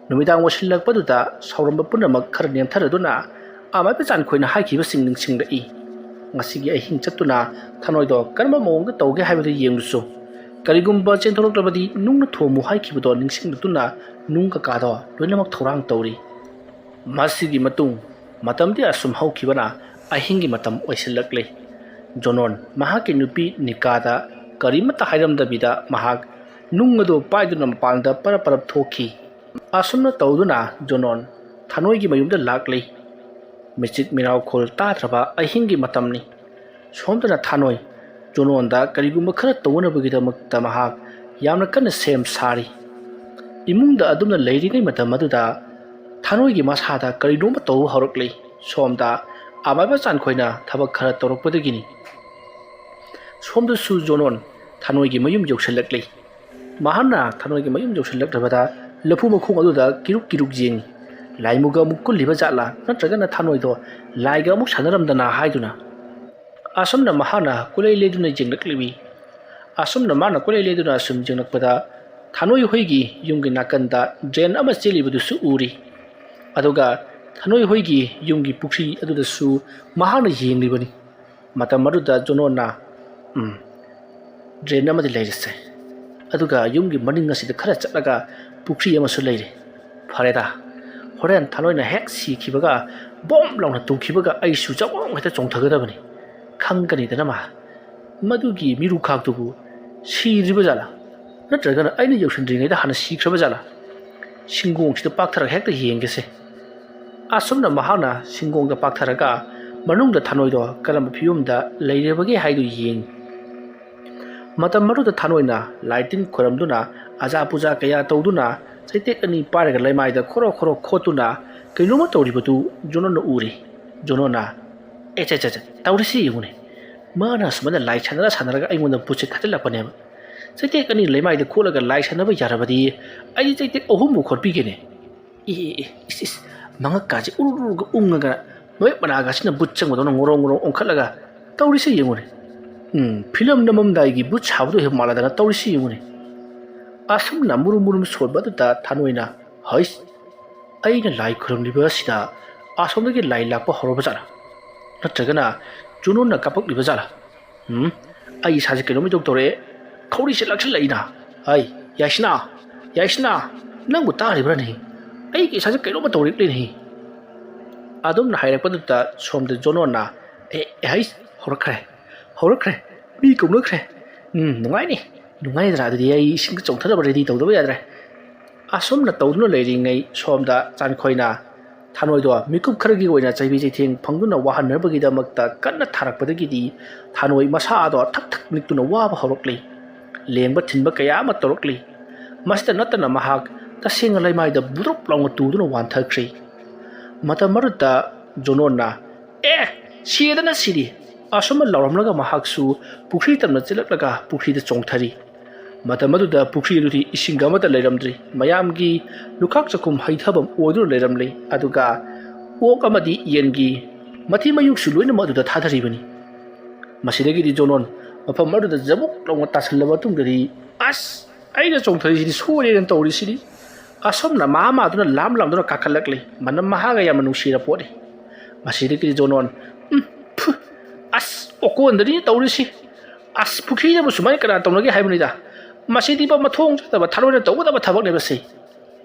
ꯅꯨꯃꯤꯗꯥꯡ ꯑꯣꯏꯁꯤꯜꯂꯛꯄꯗꯨꯗ ꯁꯥꯎꯔꯝꯕ ꯄꯨꯝꯅꯃꯛ ꯈꯔ ꯅꯦꯝꯊꯔꯗꯨꯅ ꯑꯃꯥꯏꯕ ꯆꯥꯟꯈꯣꯏꯅ ꯍꯥꯏꯈꯤꯕꯁꯤꯡ ꯅꯤꯡꯁꯤꯡꯂꯛꯏ ꯉꯁꯤꯒꯤ ꯑꯍꯤꯡ ꯆꯠꯇꯨꯅ ꯊꯥꯅꯣꯏꯗꯣ ꯀꯔꯝꯕ ꯃꯑꯣꯡꯗ ꯇꯧꯒꯦ ꯍꯥꯏꯕꯗꯨ ꯌꯦꯡꯂꯨꯆꯣ ꯀꯔꯤꯒꯨꯝꯕ ꯆꯦꯟꯊꯣꯛꯂꯛꯂꯕꯗꯤ ꯅꯨꯡꯅ ꯊꯣꯝꯃꯨ ꯍꯥꯏꯈꯤꯕꯗꯣ ꯅꯤꯡꯁꯤꯡꯂꯛꯇꯨꯅ ꯅꯨꯡ ꯀꯀꯥꯗꯣ ꯂꯣꯏꯅꯃꯛ ꯊꯧꯔꯥꯡ ꯇꯧꯔꯤ ꯃꯁꯤꯒꯤ ꯃꯇꯨꯡ ꯃꯇꯝꯗꯤ ꯑꯁꯨꯝ ꯍꯧꯈꯤꯕꯅ ꯑꯍꯤꯡꯒꯤ ꯃꯇꯝ ꯑꯣꯏꯁꯤꯜꯂꯛꯂꯤ ꯖꯣꯅꯣꯟ ꯃꯍꯥꯛꯀꯤ ꯅꯨꯄꯤ ꯅꯤꯀꯥꯗ ꯀꯔꯤꯃꯠꯇ ꯍꯥꯏꯔꯝꯗꯕꯤꯗ ꯃꯍꯥꯛ ꯅꯨꯡ ꯑꯗꯨ ꯄꯥꯏꯗꯨꯅ ꯃꯄꯥꯟꯗ ꯄꯔꯞ ꯊꯣꯛꯈꯤ ꯑꯁꯨꯝꯅ ꯇꯧꯗꯨꯅ ꯖꯣꯅꯣꯟ ꯊꯥꯅꯣꯏꯒꯤ ꯃꯌꯨꯝꯗ ꯂꯥꯛꯂꯤ ꯃꯤꯆꯤꯠ ꯃꯤꯔꯥꯎꯈꯣꯜ ꯇꯥꯗ꯭ꯔꯕ ꯑꯍꯤꯡꯒꯤ ꯃꯇꯝꯅꯤ ꯁꯣꯝꯗꯅ ꯊꯥꯅꯣꯏ ꯖꯣꯅꯣꯟꯗ ꯀꯔꯤꯒꯨꯝꯕ ꯈꯔ ꯇꯧꯅꯕꯒꯤꯗꯃꯛꯇ ꯃꯍꯥꯛ ꯌꯥꯝꯅ ꯀꯟꯅ ꯁꯦꯝ ꯁꯥꯔꯤ ꯏꯃꯨꯡꯗ ꯑꯗꯨꯝꯅ ꯂꯩꯔꯤꯉꯩ ꯃꯇꯝ ꯑꯗꯨꯗ ꯊꯥꯅꯣꯏꯒꯤ ꯃꯁꯥꯗ ꯀꯔꯤꯅꯣꯝꯃ ꯇꯧꯕ ꯍꯧꯔꯛꯂꯤ ꯁꯣꯝꯗ ꯑꯃꯥꯏꯕ ꯆꯥꯟꯈꯣꯏꯅ ꯊꯕꯛ ꯈꯔ ꯇꯧꯔꯛꯄꯗꯒꯤꯅꯤ ꯁꯣꯝꯗꯁꯨ ꯖꯣꯅꯣꯟ ꯊꯥꯅꯣꯏꯒꯤ ꯃꯌꯨꯝ ꯌꯧꯁꯤꯜꯂꯛꯂꯤ ꯃꯍꯥꯛꯅ ꯊꯥꯅꯣꯏꯒꯤ ꯃꯌꯨꯝ ꯌꯧꯁꯤꯜꯂꯛꯂꯕꯗ ꯂꯐꯨ ꯃꯈꯣꯡ ꯑꯗꯨꯗ ꯀꯤꯔꯨꯛ ꯌꯦꯡꯉꯤ ꯂꯥꯏꯃꯨꯒ ꯑꯃꯨꯛ ꯀꯨꯜꯂꯤꯕ ꯖꯥꯠꯂꯥ ꯅꯠꯇ꯭ꯔꯒꯅ ꯊꯥꯅꯣꯏꯗꯣ ꯂꯥꯏꯒ ꯑꯃꯨꯛ ꯁꯥꯟꯅꯔꯝꯗꯅ ꯍꯥꯏꯗꯨꯅ ꯑꯁꯨꯝꯅ ꯃꯍꯥꯛꯅ ꯀꯣꯏꯂꯩ ꯂꯩꯗꯨꯅ ꯌꯦꯡꯂꯛꯂꯤꯕꯤ ꯑꯁꯨꯝꯅ ꯃꯥꯅ ꯀꯣꯏꯂꯩ ꯂꯩꯗꯨꯅ ꯁꯨꯝ ꯌꯦꯡꯂꯛꯄꯗ ꯊꯥꯅꯣꯏ ꯍꯣꯏꯒꯤ ꯌꯨꯝꯒꯤ ꯅꯥꯀꯟꯗ ꯗ꯭ꯔꯦꯟ ꯑꯃ ꯆꯦꯜꯂꯤꯕꯗꯨꯁꯨ ꯎꯔꯤ ꯑꯗꯨꯒ ꯊꯥꯅꯣꯏ ꯍꯣꯏꯒꯤ ꯌꯨꯝꯒꯤ ꯄꯨꯈ꯭ꯔꯤ ꯑꯗꯨꯗꯁꯨ ꯃꯍꯥꯛꯅ ꯌꯦꯡꯂꯤꯕꯅꯤ ꯃꯇꯝ ꯑꯗꯨꯗ ꯖꯣꯅꯣꯟꯅ ꯗ꯭ꯔꯦꯟ ꯑꯃꯗꯤ ꯂꯩꯔꯤꯁꯦ ꯑꯗꯨꯒ ꯌꯨꯝꯒꯤ ꯃꯅꯤꯡ ꯑꯁꯤꯗ ꯈꯔ ꯆꯠꯂꯒ ꯄꯨꯈ꯭ꯔꯤ ꯑꯃꯁꯨ ꯂꯩꯔꯤ ꯐꯔꯦꯗ ꯍꯣꯔꯦꯟ ꯊꯥꯅꯣꯏꯅ ꯍꯦꯛ ꯁꯤꯈꯤꯕꯒ ꯕꯣꯝ ꯂꯥꯎꯅ ꯇꯨꯝꯈꯤꯕꯒ ꯑꯩꯁꯨ ꯆꯥꯎ ꯍꯦꯛꯇ ꯆꯣꯡꯊꯒꯗꯕꯅꯤ ꯈꯪꯒꯅꯤꯗꯅ ꯃꯥ ꯃꯗꯨꯒꯤ ꯃꯤꯔꯨꯈꯥꯛꯇꯨꯕꯨ ꯁꯤꯗ꯭ꯔꯤꯕ ꯖꯥꯠꯂꯥ ꯅꯠꯇ꯭ꯔꯒꯅ ꯑꯩꯅ ꯌꯧꯁꯤꯟꯗ꯭ꯔꯤꯉꯩꯗ ꯍꯥꯟꯅ ꯁꯤꯈ꯭ꯔꯕ ꯖꯥꯠꯂꯥ ꯁꯤꯡꯒꯣꯡꯁꯤꯗ ꯄꯥꯛꯊꯔꯒ ꯍꯦꯛꯇ ꯌꯦꯡꯒꯦꯁꯦ ꯑꯁꯨꯝꯅ ꯃꯍꯥꯛꯅ ꯁꯤꯡꯒꯣꯡꯗ ꯄꯥꯛꯊꯔꯒ ꯃꯅꯨꯡꯗ ꯊꯥꯅꯣꯏꯗꯣ ꯀꯔꯝꯕ ꯐꯤꯕꯝꯗ ꯂꯩꯔꯕꯒꯦ ꯍꯥꯏꯗꯨ ꯌꯦꯡꯉꯤ ꯃꯇꯝ ꯑꯗꯨꯗ ꯊꯥꯅꯣꯏꯅ ꯂꯥꯏ ꯇꯤꯟ ꯈꯣꯏꯔꯝꯗꯨꯅ ꯑꯖꯥ ꯄꯨꯖꯥ ꯀꯌꯥ ꯇꯧꯗꯨꯅ ꯆꯩꯇꯦꯛ ꯑꯅꯤ ꯄꯥꯏꯔꯒ ꯂꯩꯃꯥꯏꯗ ꯈꯣꯔꯣ ꯈꯣꯠꯇꯨꯅ ꯀꯩꯅꯣꯝꯃ ꯇꯧꯔꯤꯕꯗꯨ ꯖꯣꯅꯣꯟꯅ ꯎꯔꯤ ꯖꯣꯅꯣꯟꯅ ꯇꯧꯔꯤꯁꯤ ꯌꯦꯡꯉꯨꯅꯦ ꯃꯥꯅ ꯁꯨꯃꯥꯏꯅ ꯂꯥꯏ ꯁꯥꯟꯅꯔꯒ ꯑꯩꯉꯣꯟꯗ ꯕꯨꯠꯁꯦ ꯊꯥꯖꯤꯜꯂꯛꯄꯅꯦꯕ ꯆꯩꯇꯦꯛ ꯑꯅꯤ ꯂꯩꯃꯥꯏꯗ ꯈꯣꯠꯂꯒ ꯂꯥꯏ ꯁꯥꯟꯅꯕ ꯌꯥꯔꯕꯗꯤ ꯑꯩꯗꯤ ꯆꯩꯇꯦꯛ 3ꯕꯨ ꯈꯣꯠꯄꯤꯒꯦꯅꯦ ꯃꯉꯛꯀꯥꯁꯦ ꯎꯔꯨꯒ ꯎꯪꯉꯒ ꯅꯣꯏ ꯃꯅꯥꯒꯁꯤꯅ ꯕꯨꯠ ꯆꯪꯕꯗꯧꯅ ꯉꯣꯔꯣꯡ ꯑꯣꯟꯈꯠꯂꯒ ꯇꯧꯔꯤꯁꯤ ꯌꯦꯡꯉꯨꯅꯦ ꯐꯤꯂꯝ ꯅꯝꯃꯝꯗꯥꯏꯒꯤ ꯕꯨꯠ ꯁꯥꯕꯗꯣ ꯍꯦꯛ ꯃꯥꯜꯂꯗꯅ ꯇꯧꯔꯤꯁꯤ ꯌꯦꯡꯉꯨꯅꯦ ꯑꯁꯨꯝꯅ ꯃꯨꯔꯨꯝ ꯁꯣꯟꯕ ꯑꯗꯨꯗ ꯊꯥꯅꯣꯏꯅ ꯍꯩꯁ ꯑꯩꯅ ꯂꯥꯏ ꯈꯨꯔꯨꯝꯂꯤꯕ ꯑꯁꯤꯗ ꯑꯁꯣꯝꯗꯒꯤ ꯂꯥꯏ ꯂꯥꯛꯄ ꯍꯧꯔꯕꯖꯥꯠꯂꯥ ꯅꯠꯇ꯭ꯔꯒꯅ ꯖꯣꯅꯣꯟꯅ ꯀꯥꯞꯄꯛꯂꯤꯕꯖꯥꯠꯂꯥ ꯑꯩ ꯏꯁꯥꯁꯦ ꯀꯩꯅꯣꯝ ꯏꯇꯧ ꯇꯧꯔꯛꯑꯦ ꯈꯧꯔꯤꯁꯦ ꯂꯥꯛꯁꯤꯜꯂꯛꯏꯅ ꯑꯩ ꯌꯥꯏꯁꯅꯥ ꯅꯪꯕꯨ ꯇꯥꯔꯤꯕ꯭ꯔꯅꯦ ꯑꯩꯒꯤ ꯏꯁꯥꯁꯦ ꯀꯩꯅꯣꯝꯃ ꯇꯧꯔꯛꯂꯤꯅꯦ ꯑꯗꯨꯝꯅ ꯍꯥꯏꯔꯛꯄꯗꯨꯗ ꯁꯣꯝꯗ ꯖꯣꯅꯣꯟꯅ ꯍꯩ ꯍꯧꯔꯛꯈ꯭ꯔꯦ ꯃꯤ ꯀꯧꯅꯈ꯭ꯔꯦ ꯅꯨꯡꯉꯥꯏꯗ꯭ꯔꯥ ꯑꯗꯨꯗꯤ ꯑꯩ ꯏꯁꯤꯡꯗ ꯆꯣꯡꯊꯅꯕ ꯔꯦꯗꯤ ꯇꯧꯗꯕ ꯌꯥꯗ꯭ꯔꯦ ꯑꯁꯨꯝꯅ ꯇꯧꯗꯨꯅ ꯂꯩꯔꯤꯉꯩ ꯁꯣꯝꯗ ꯆꯥꯟꯈꯣꯏꯅ ꯊꯥꯅꯣꯏꯗꯣ ꯃꯤꯀꯨꯞ ꯈꯔꯒꯤ ꯑꯣꯏꯅ ꯆꯩꯕꯤ ꯆꯩꯊꯦꯡ ꯐꯪꯗꯨꯅ ꯋꯥꯍꯟꯅꯕꯒꯤꯗꯃꯛꯇ ꯀꯟꯅ ꯊꯥꯔꯛꯄꯗꯒꯤꯗꯤ ꯊꯥꯅꯣꯏ ꯃꯁꯥꯗꯣ ꯊꯛ ꯊꯛ ꯅꯤꯛꯇꯨꯅ ꯋꯥꯕ ꯍꯧꯔꯛꯂꯤ ꯂꯦꯡꯕ ꯊꯤꯟꯕ ꯀꯌꯥ ꯑꯃ ꯇꯧꯔꯛꯂꯤ ꯃꯁꯤꯗ ꯅꯠꯇꯅ ꯃꯍꯥꯛ ꯇꯁꯦꯡꯅ ꯂꯩꯃꯥꯏꯗ ꯕꯨꯗ꯭ꯔꯨꯞ ꯂꯥꯎꯅ ꯇꯨꯗꯨꯅ ꯋꯥꯟꯊꯈ꯭ꯔꯤ ꯃꯇꯝ ꯑꯗꯨꯗ ꯖꯣꯅꯣꯟꯅ ꯁꯤꯗꯅ ꯁꯤꯔꯤ ꯑꯁꯨꯝꯅ ꯂꯥꯎꯔꯝꯂꯒ ꯃꯍꯥꯛꯁꯨ ꯄꯨꯈ꯭ꯔꯤ ꯇꯝꯅ ꯆꯦꯜꯂꯛꯂꯒ ꯄꯨꯈ꯭ꯔꯤꯗ ꯆꯣꯡꯊꯔꯤ ꯃꯇꯝ ꯑꯗꯨꯗ ꯄꯨꯈ꯭ꯔꯤ ꯑꯗꯨꯗꯤ ꯏꯁꯤꯡ ꯑꯃꯠꯇ ꯂꯩꯔꯝꯗ꯭ꯔꯤ ꯃꯌꯥꯝꯒꯤ ꯂꯨꯈꯥꯛ ꯆꯈꯨꯝ ꯍꯩꯊꯐꯝ ꯑꯣꯏꯗꯨꯅ ꯂꯩꯔꯝꯂꯤ ꯑꯗꯨꯒ ꯑꯣꯛ ꯑꯃꯗꯤ ꯌꯦꯟꯒꯤ ꯃꯊꯤ ꯃꯌꯨꯡꯁꯨ ꯂꯣꯏꯅꯃꯛ ꯑꯗꯨꯗ ꯊꯥꯗꯔꯤꯕꯅꯤ ꯃꯁꯤꯗꯒꯤꯗꯤ ꯖꯣꯅꯣꯟ ꯃꯐꯝ ꯑꯗꯨꯗ ꯖꯕꯨꯛ ꯂꯥꯎꯅ ꯇꯥꯁꯜꯂꯕ ꯃꯇꯨꯡꯗꯗꯤ ꯑꯩꯅ ꯆꯣꯡꯊꯔꯤꯁꯤꯗꯤ ꯁꯣꯏꯔꯦꯅ ꯇꯧꯔꯤꯁꯤꯗꯤ ꯑꯁꯨꯝꯅ ꯃꯥꯗꯨꯅ ꯂꯥꯝꯗꯨꯅ ꯀꯥꯈꯠꯂꯛꯂꯤ ꯃꯅꯝ ꯃꯍꯥꯒ ꯌꯥꯝꯅ ꯅꯨꯡꯁꯤꯔ ꯄꯣꯠꯅꯤ ꯃꯁꯤꯗꯒꯤꯗꯤ ꯖꯣꯅꯣꯟ ꯑꯣꯀꯣꯟꯗꯅꯤ ꯇꯧꯔꯤꯁꯤ ꯄꯨꯈ꯭ꯔꯤꯗꯕꯨ ꯁꯨꯃꯥꯏꯅ ꯀꯅꯥ ꯇꯧꯅꯒꯦ ꯍꯥꯏꯕꯅꯤꯗ ꯃꯁꯤꯗꯤ ꯃꯊꯣꯡ ꯆꯥꯗꯕ ꯊꯥꯅꯣꯏꯅ ꯇꯧꯒꯗꯕ ꯊꯕꯛꯅꯦꯕꯁꯤ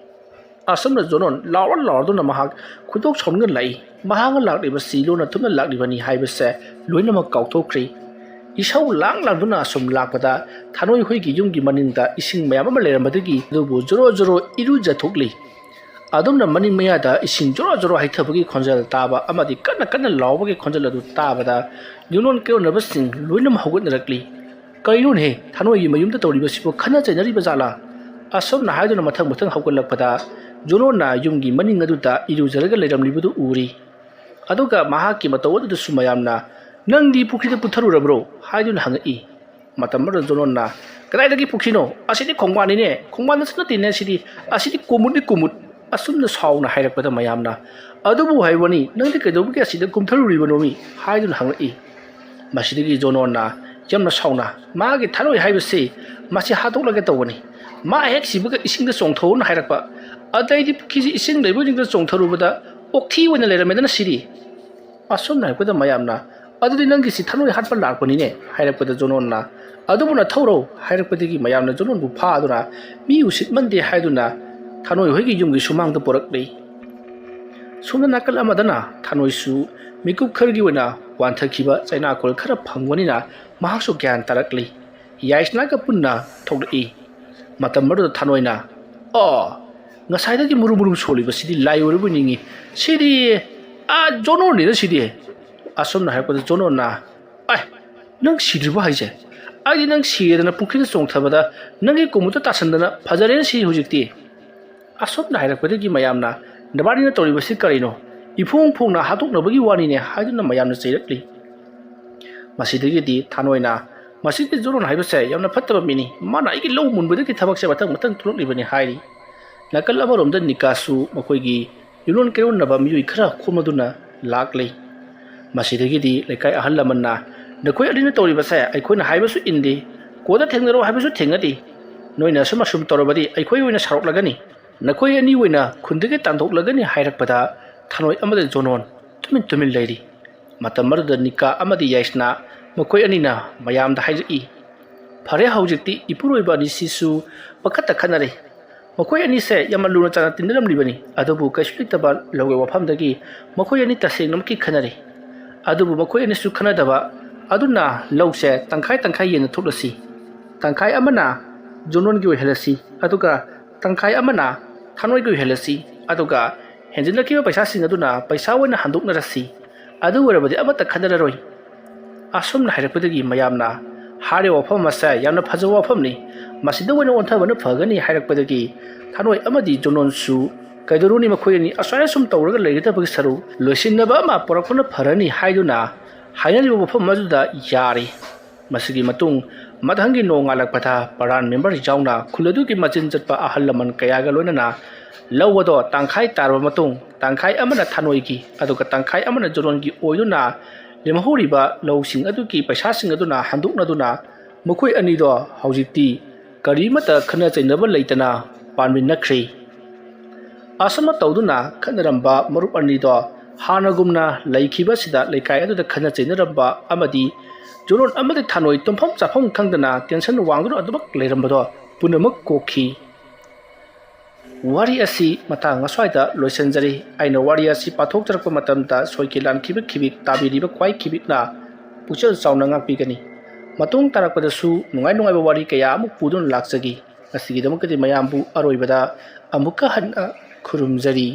ꯑꯁꯨꯝꯅ ꯖꯣꯅꯣꯟ ꯂꯥꯎꯔꯗꯨꯅ ꯃꯍꯥꯛ ꯈꯨꯗꯣꯛ ꯁꯥꯎꯅꯤꯡꯅ ꯂꯥꯛꯏ ꯃꯍꯥꯛꯅ ꯂꯥꯛꯂꯤꯕꯁꯤ ꯂꯣꯟꯅ ꯊꯨꯝꯅ ꯂꯥꯛꯂꯤꯕꯅꯤ ꯍꯥꯏꯕꯁꯦ ꯂꯣꯏꯅꯃꯛ ꯀꯥꯎꯊꯣꯛꯈ꯭ꯔꯤ ꯏꯁꯧ ꯂꯥꯡꯗꯨꯅ ꯑꯁꯨꯝ ꯂꯥꯛꯄꯗ ꯊꯥꯅꯣꯏ ꯍꯣꯏꯒꯤ ꯌꯨꯝꯒꯤ ꯃꯅꯤꯡꯗ ꯏꯁꯤꯡ ꯃꯌꯥꯝ ꯑꯃ ꯂꯩꯔꯝꯕꯗꯒꯤ ꯑꯗꯨꯕꯨ ꯖꯣꯔꯣ ꯏꯔꯨꯖꯊꯣꯛꯂꯤ ꯑꯗꯨꯝꯅ ꯃꯅꯤꯡ ꯃꯌꯥꯗ ꯏꯁꯤꯡ ꯖꯣꯔꯣ ꯍꯩꯊꯕꯒꯤ ꯈꯣꯟꯖꯦꯜ ꯇꯥꯕ ꯑꯃꯗꯤ ꯀꯟꯅ ꯂꯥꯎꯕꯒꯤ ꯈꯣꯟꯖꯦꯜ ꯑꯗꯨ ꯇꯥꯕꯗ ꯌꯨꯝꯂꯣꯟ ꯀꯩꯔꯣꯟꯅꯕꯁꯤꯡ ꯂꯣꯏꯅꯃꯛ ꯍꯧꯒꯠꯅꯔꯛꯂꯤ ꯀꯔꯤꯅꯣꯅꯦ ꯊꯥꯅꯣꯏꯒꯤ ꯃꯌꯨꯝꯗ ꯇꯧꯔꯤꯕꯁꯤꯕꯨ ꯈꯟꯅ ꯆꯩꯅꯔꯤꯕ ꯖꯥꯠꯂꯥ ꯑꯁꯨꯝꯅ ꯍꯥꯏꯗꯨꯅ ꯃꯊꯪ ꯍꯧꯒꯠꯂꯛꯄꯗ ꯖꯣꯅꯣꯟꯅ ꯌꯨꯝꯒꯤ ꯃꯅꯤꯡ ꯑꯗꯨꯗ ꯏꯔꯨꯖꯔꯒ ꯂꯩꯔꯝꯂꯤꯕꯗꯨ ꯎꯔꯤ ꯑꯗꯨꯒ ꯃꯍꯥꯛꯀꯤ ꯃꯇꯧ ꯑꯗꯨꯗꯁꯨ ꯃꯌꯥꯝꯅ ꯅꯪꯗꯤ ꯄꯨꯈ꯭ꯔꯤꯗ ꯄꯨꯊꯔꯨꯔꯕ꯭ꯔꯣ ꯍꯥꯏꯗꯨꯅ ꯍꯪꯉꯛꯏ ꯃꯇꯝ ꯑꯗꯨꯗ ꯖꯣꯅꯣꯟꯅ ꯀꯗꯥꯏꯗꯒꯤ ꯄꯨꯈ꯭ꯔꯤꯅꯣ ꯑꯁꯤꯗꯤ ꯈꯣꯡꯕꯥꯟꯅꯤꯅꯦ ꯈꯣꯡꯕꯥꯟꯗꯁꯨ ꯅꯠꯇꯦꯅꯦ ꯑꯁꯤꯗꯤ ꯀꯨꯃꯨꯠ ꯑꯁꯨꯝꯅ ꯁꯥꯎꯅ ꯍꯥꯏꯔꯛꯄꯗ ꯃꯌꯥꯝꯅ ꯑꯗꯨꯕꯨ ꯍꯥꯏꯕꯅꯤ ꯅꯪꯗꯤ ꯀꯩꯗꯧꯕꯒꯤ ꯑꯁꯤꯗ ꯀꯨꯝꯊꯔꯨꯔꯤꯕꯅꯣꯃꯤ ꯍꯥꯏꯗꯨꯅ ꯍꯪꯉꯛꯏ ꯃꯁꯤꯗꯒꯤ ꯖꯣꯅꯣꯟꯅ ꯌꯥꯝꯅ ꯁꯥꯎꯅ ꯃꯥꯒꯤ ꯊꯥꯅꯣꯏ ꯍꯥꯏꯕꯁꯤ ꯃꯁꯤ ꯍꯥꯠꯇꯣꯛꯂꯒꯦ ꯇꯧꯕꯅꯤ ꯃꯥ ꯍꯦꯛ ꯁꯤꯕꯒ ꯏꯁꯤꯡꯗ ꯆꯣꯡꯊꯧꯅ ꯍꯥꯏꯔꯛꯄ ꯑꯗꯩꯗꯤ ꯄꯨꯈ꯭ꯔꯤꯁꯤ ꯏꯁꯤꯡ ꯂꯩꯕꯁꯤꯡꯗ ꯆꯣꯡꯊꯔꯨꯕꯗ ꯑꯣꯛꯊꯤ ꯑꯣꯏꯅ ꯂꯩꯔꯝꯃꯦꯗꯅ ꯁꯤꯔꯤ ꯑꯁꯨꯝꯅ ꯍꯥꯏꯔꯛꯄꯗ ꯃꯌꯥꯝꯅ ꯑꯗꯨꯗꯤ ꯅꯪꯒꯤꯁꯤ ꯊꯥꯅꯣꯏ ꯍꯥꯠꯄ ꯂꯥꯛꯄꯅꯤꯅꯦ ꯍꯥꯏꯔꯛꯄꯗ ꯖꯣꯅꯣꯟꯅ ꯑꯗꯨꯕꯨꯅ ꯊꯧꯔꯧ ꯍꯥꯏꯔꯛꯄꯗꯒꯤ ꯃꯌꯥꯝꯅ ꯖꯣꯅꯣꯟꯕꯨ ꯐꯥꯗꯨꯅ ꯃꯤ ꯎꯁꯤꯠꯃꯟꯗꯦ ꯍꯥꯏꯗꯨꯅ ꯊꯥꯅꯣꯏ ꯍꯣꯏꯒꯤ ꯌꯨꯝꯒꯤ ꯁꯨꯃꯥꯡꯗ ꯄꯣꯔꯛꯂꯤ ꯁꯣꯝꯗ ꯅꯥꯀꯜ ꯑꯃꯗꯅ ꯊꯥꯅꯣꯏꯁꯨ ꯃꯤꯀꯨꯞ ꯈꯔꯒꯤ ꯑꯣꯏꯅ ꯋꯥꯟꯊꯈꯤꯕ ꯆꯩꯅꯥꯀꯣꯜ ꯈꯔ ꯐꯪꯕꯅꯤꯅ ꯃꯍꯥꯛꯁꯨ ꯒ꯭ꯌꯥꯟ ꯇꯥꯔꯛꯂꯤ ꯌꯥꯏꯁꯅꯥꯒ ꯄꯨꯟꯅ ꯊꯣꯛꯂꯛꯏ ꯃꯇꯝ ꯑꯗꯨꯗ ꯊꯥꯅꯣꯏꯅ ꯉꯁꯥꯏꯗꯒꯤ ꯃꯨꯔꯨꯝ ꯁꯣꯜꯂꯤꯕꯁꯤꯗꯤ ꯂꯥꯏ ꯑꯣꯏꯔꯕꯣꯏ ꯅꯤꯡꯉꯤ ꯁꯤꯗꯤ ꯖꯣꯅꯣꯟꯅꯤꯗ ꯁꯤꯗꯤ ꯑꯁꯨꯝꯅ ꯍꯥꯏꯔꯛꯄꯗ ꯖꯣꯅꯣꯟꯅ ꯅꯪ ꯁꯤꯗ꯭ꯔꯤꯕ ꯍꯥꯏꯁꯦ ꯑꯩꯗꯤ ꯅꯪ ꯁꯤꯔꯦꯗꯅ ꯄꯨꯈ꯭ꯔꯤꯗ ꯆꯣꯡꯊꯕꯗ ꯅꯪꯒꯤ ꯀꯨꯃꯨꯠꯇ ꯇꯥꯁꯟꯗꯅ ꯐꯖꯔꯦꯅ ꯁꯤ ꯍꯧꯖꯤꯛꯇꯤ ꯑꯁꯨꯝꯅ ꯍꯥꯏꯔꯛꯄꯗꯒꯤ ꯃꯌꯥꯝꯅ ꯅꯕꯥꯅꯤꯅ ꯇꯧꯔꯤꯕꯁꯤ ꯀꯔꯤꯅꯣ ꯏꯐꯣꯡ ꯐꯣꯡꯅ ꯍꯥꯠꯇꯣꯛꯅꯕꯒꯤ ꯋꯥꯅꯤꯅꯦ ꯍꯥꯏꯗꯨꯅ ꯃꯌꯥꯝꯅ ꯆꯩꯔꯛꯂꯤ ꯃꯁꯤꯗꯒꯤꯗꯤ ꯊꯥꯅꯣꯏꯅ ꯃꯁꯤꯗꯤ ꯖꯣꯅꯣꯟ ꯍꯥꯏꯕꯁꯦ ꯌꯥꯝꯅ ꯐꯠꯇꯕ ꯃꯤꯅꯤ ꯃꯥꯅ ꯑꯩꯒꯤ ꯂꯧ ꯃꯨꯟꯕꯗꯒꯤ ꯊꯕꯛꯁꯦ ꯃꯊꯪ ꯊꯣꯛꯂꯛꯂꯤꯕꯅꯤ ꯍꯥꯏꯔꯤ ꯅꯥꯀꯜ ꯑꯃꯔꯣꯝꯗ ꯅꯤꯀꯥꯁꯨ ꯃꯈꯣꯏꯒꯤ ꯌꯨꯝꯂꯣꯟ ꯀꯩꯔꯣꯟꯅꯕ ꯃꯤꯑꯣꯏ ꯈꯔ ꯈꯣꯝꯃꯗꯨꯅ ꯂꯥꯛꯂꯤ ꯃꯁꯤꯗꯒꯤꯗꯤ ꯂꯩꯀꯥꯏ ꯑꯍꯜ ꯂꯃꯟꯅ ꯅꯈꯣꯏ ꯑꯅꯤꯅ ꯇꯧꯔꯤꯕꯁꯦ ꯑꯩꯈꯣꯏꯅ ꯍꯥꯏꯕꯁꯨ ꯏꯟꯗꯦ ꯀꯣꯗ ꯊꯦꯡꯅꯔꯣ ꯍꯥꯏꯕꯁꯨ ꯊꯦꯡꯅꯗꯦ ꯅꯣꯏꯅ ꯑꯁꯨꯝ ꯇꯧꯔꯕꯗꯤ ꯑꯩꯈꯣꯏ ꯑꯣꯏꯅ ꯁꯥꯎꯔꯛꯂꯒꯅꯤ ꯅꯈꯣꯏ ꯑꯅꯤ ꯑꯣꯏꯅ ꯈꯨꯟꯗꯒꯤ ꯇꯥꯟꯊꯣꯛꯂꯒꯅꯤ ꯍꯥꯏꯔꯛꯄꯗ ꯊꯥꯅꯣꯏ ꯑꯃꯗꯤ ꯖꯣꯅꯣꯟ ꯇꯨꯃꯤꯟ ꯂꯩꯔꯤ ꯃꯇꯝ ꯑꯗꯨꯗ ꯅꯤꯀꯥ ꯑꯃꯗꯤ ꯌꯥꯏꯁꯅꯥ ꯃꯈꯣꯏ ꯑꯅꯤꯅ ꯃꯌꯥꯝꯗ ꯍꯥꯏꯔꯛꯏ ꯐꯔꯦ ꯍꯧꯖꯤꯛꯇꯤ ꯏꯄꯨꯔꯣꯏꯕ ꯑꯅꯤꯁꯤꯁꯨ ꯄꯪꯈꯠꯇ ꯈꯠꯅꯔꯦ ꯃꯈꯣꯏ ꯑꯅꯤꯁꯦ ꯌꯥꯝꯅ ꯂꯨꯅ ꯆꯥꯟꯅ ꯇꯤꯟꯅꯔꯝꯂꯤꯕꯅꯤ ꯑꯗꯨꯕꯨ ꯀꯩꯁꯨ ꯂꯩꯇꯕ ꯂꯧꯒꯤ ꯋꯥꯐꯝꯗꯒꯤ ꯃꯈꯣꯏ ꯑꯅꯤ ꯇꯁꯦꯡꯅꯃꯛꯀꯤ ꯈꯠꯅꯔꯦ ꯑꯗꯨꯕꯨ ꯃꯈꯣꯏ ꯑꯅꯤꯁꯨ ꯈꯠꯅꯗꯕ ꯑꯗꯨꯅ ꯂꯧꯁꯦ ꯇꯪꯈꯥꯏ ꯌꯦꯟꯅ ꯊꯣꯛꯂꯁꯤ ꯇꯪꯈꯥꯏ ꯑꯃꯅ ꯖꯣꯅꯣꯟꯒꯤ ꯑꯣꯏꯍꯜꯂꯁꯤ ꯑꯗꯨꯒ ꯇꯪꯈꯥꯏ ꯑꯃꯅ ꯊꯥꯅꯣꯏꯒꯤ ꯑꯣꯏꯍꯜꯂꯁꯤ ꯑꯗꯨꯒ ꯍꯦꯟꯖꯤꯜꯂꯛꯈꯤꯕ ꯄꯩꯁꯥꯁꯤꯡ ꯑꯗꯨꯅ ꯄꯩꯁꯥ ꯑꯣꯏꯅ ꯍꯟꯗꯣꯛꯅꯔꯁꯤ ꯑꯗꯨ ꯑꯣꯏꯔꯕꯗꯤ ꯑꯃꯠꯇ ꯈꯠꯅꯔꯔꯣꯏ ꯑꯁꯨꯝꯅ ꯍꯥꯏꯔꯛꯄꯗꯒꯤ ꯃꯌꯥꯝꯅ ꯍꯥꯏꯔꯤꯕ ꯋꯥꯐꯝ ꯑꯁꯦ ꯌꯥꯝꯅ ꯐꯖꯕ ꯋꯥꯐꯝꯅꯤ ꯃꯁꯤꯗ ꯑꯣꯏꯅ ꯑꯣꯟꯊꯕꯅ ꯐꯒꯅꯤ ꯍꯥꯏꯔꯛꯄꯗꯒꯤ ꯊꯥꯅꯣꯏ ꯑꯃꯗꯤ ꯖꯣꯅꯣꯟꯁꯨ ꯀꯩꯗꯧꯔꯨꯅꯤ ꯃꯈꯣꯏ ꯑꯅꯤ ꯑꯁꯨꯃꯥꯏꯅ ꯁꯨꯝ ꯇꯧꯔꯒ ꯂꯩꯒꯗꯕꯒꯤ ꯁꯔꯨꯛ ꯂꯣꯏꯁꯤꯟꯅꯕ ꯑꯃ ꯄꯨꯔꯛꯄꯅ ꯐꯔꯅꯤ ꯍꯥꯏꯗꯨꯅ ꯍꯥꯏꯅꯔꯤꯕ ꯃꯐꯝ ꯑꯗꯨꯗ ꯌꯥꯔꯤ ꯃꯁꯤꯒꯤ ꯃꯇꯨꯡ ꯃꯊꯪꯒꯤ ꯅꯣꯡꯉꯥꯜꯂꯛꯄꯗ ꯄꯔꯥꯟ ꯃꯦꯝꯕꯔ ꯌꯥꯎꯅ ꯈꯨꯜ ꯑꯗꯨꯒꯤ ꯃꯆꯤꯟ ꯆꯠꯄ ꯑꯍꯜ ꯂꯃꯟ ꯀꯌꯥꯒ ꯂꯣꯏꯅꯅ ꯂꯧ ꯑꯗꯣ ꯇꯪꯈꯥꯏ ꯇꯥꯔꯕ ꯃꯇꯨꯡ ꯇꯪꯈꯥꯏ ꯑꯃꯅ ꯊꯥꯅꯣꯏꯒꯤ ꯑꯗꯨꯒ ꯇꯪꯈꯥꯏ ꯑꯃꯅ ꯖꯣꯅꯣꯟꯒꯤ ꯑꯣꯏꯗꯨꯅ ꯂꯦꯝꯍꯧꯔꯤꯕ ꯂꯧꯁꯤꯡ ꯑꯗꯨꯒꯤ ꯄꯩꯁꯥꯁꯤꯡ ꯑꯗꯨꯅ ꯍꯟꯗꯣꯛꯅꯗꯨꯅ ꯃꯈꯣꯏ ꯑꯅꯤꯗꯣ ꯍꯧꯖꯤꯛꯇꯤ ꯀꯔꯤꯃꯠꯇ ꯈꯠꯅ ꯆꯩꯅꯕ ꯂꯩꯇꯅ ꯄꯥꯟꯃꯤꯟꯅꯈ꯭ꯔꯦ ꯑꯁꯨꯝꯅ ꯇꯧꯗꯨꯅ ꯈꯠꯅꯔꯝꯕ ꯃꯔꯨꯞ ꯑꯅꯤꯗꯣ ꯍꯥꯟꯅꯒꯨꯝꯅ ꯂꯩꯈꯤꯕꯁꯤꯗ ꯂꯩꯀꯥꯏ ꯑꯗꯨꯗ ꯈꯟꯅ ꯆꯩꯅꯔꯝꯕ ꯑꯃꯗꯤ ꯖꯣꯂꯣꯟ ꯑꯃꯗꯤ ꯊꯥꯅꯣꯏ ꯇꯨꯝꯐꯝ ꯆꯥꯐꯝ ꯈꯪꯗꯅ ꯇꯦꯟꯁꯟ ꯋꯥꯡꯗꯨꯅ ꯑꯗꯨꯃꯛ ꯂꯩꯔꯝꯕꯗꯣ ꯄꯨꯝꯅꯃꯛ ꯀꯣꯛꯈꯤ ꯋꯥꯔꯤ ꯑꯁꯤ ꯃꯇꯥꯡ ꯑꯁ꯭ꯋꯥꯏꯗ ꯂꯣꯏꯁꯤꯟꯖꯔꯤ ꯑꯩꯅ ꯋꯥꯔꯤ ꯑꯁꯤ ꯄꯥꯊꯣꯛꯆꯔꯛꯄ ꯃꯇꯝꯗ ꯁꯣꯏꯈꯤ ꯂꯥꯟꯈꯤꯕ ꯈꯤꯕꯤꯛ ꯇꯥꯕꯤꯔꯤꯕ ꯈ꯭ꯋꯥꯏ ꯈꯤꯕꯤꯛꯅ ꯄꯨꯛꯆꯦꯜ ꯆꯥꯎꯅ ꯉꯥꯛꯄꯤꯒꯅꯤ ꯃꯇꯨꯡ ꯇꯥꯔꯛꯄꯗꯁꯨ ꯅꯨꯡꯉꯥꯏ ꯅꯨꯡꯉꯥꯏꯕ ꯋꯥꯔꯤ ꯀꯌꯥ ꯑꯃꯨꯛ ꯄꯨꯗꯨꯅ ꯂꯥꯛꯆꯒꯤ ꯉꯁꯤꯒꯤꯗꯃꯛꯇꯗꯤ ꯃꯌꯥꯝꯕꯨ ꯑꯔꯣꯏꯕꯗ ꯑꯃꯨꯛꯀ ꯍꯟꯅ ꯈꯨꯔꯨꯝꯖꯔꯤ